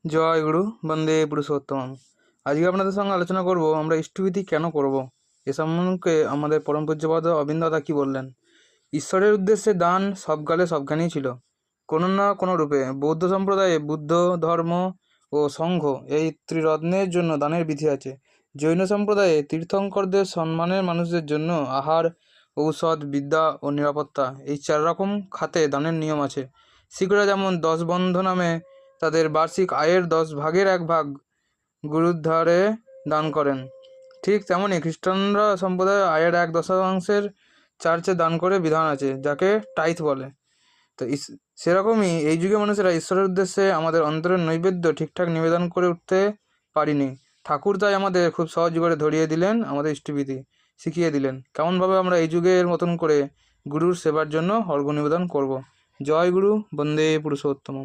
জয় গুরু, বন্দে পুরুষোত্তম। আজকে আপনাদের সঙ্গে আলোচনা করব আমরা ইষ্টভীতি কেন করব। এ সম্বন্ধে আমাদের পরম পূজ্যপাদ অবিন্দ দাদা কি বললেন। ঈশ্বরের উদ্দেশ্যে দান সবকালে সবখানেই ছিল, কোনো না কোনো রূপে। বৌদ্ধ সম্প্রদায়ে বুদ্ধ ধর্ম ও সংঘ এই ত্রিরত্নের জন্য দানের বিধি আছে। জৈন সম্প্রদায়ে তীর্থঙ্করদের সম্মানের মানুষদের জন্য আহার, ঔষধ, বিদ্যা ও নিরাপত্তা, এই 4 রকম খাতে দানের নিয়ম আছে। শিখরা যেমন 10 বন্ধ নামে তাদের বার্ষিক আয়ের 10 ভাগের 1 ভাগ গুরুদ্বারে দান করেন, ঠিক তেমনি খ্রিস্টানরা সম্প্রদায়ের আয়ের 1/10 চার্চে দান করে বিধান আছে, যাকে টাইথ বলে। তো সেরকমই এই যুগে মানুষেরা ঈশ্বরের উদ্দেশ্যে আমাদের অন্তরের নৈবেদ্য ঠিকঠাক নিবেদন করে উঠতে পারিনি। ঠাকুর তাই আমাদের খুব সহজ করে ধরিয়ে দিলেন, আমাদের ইষ্টবিধি শিখিয়ে দিলেন কেমনভাবে আমরা এই যুগের মতন করে গুরুর সেবার জন্য অর্ঘ্য নিবেদন করব। জয় গুরু, বন্দে পুরুষোত্তম।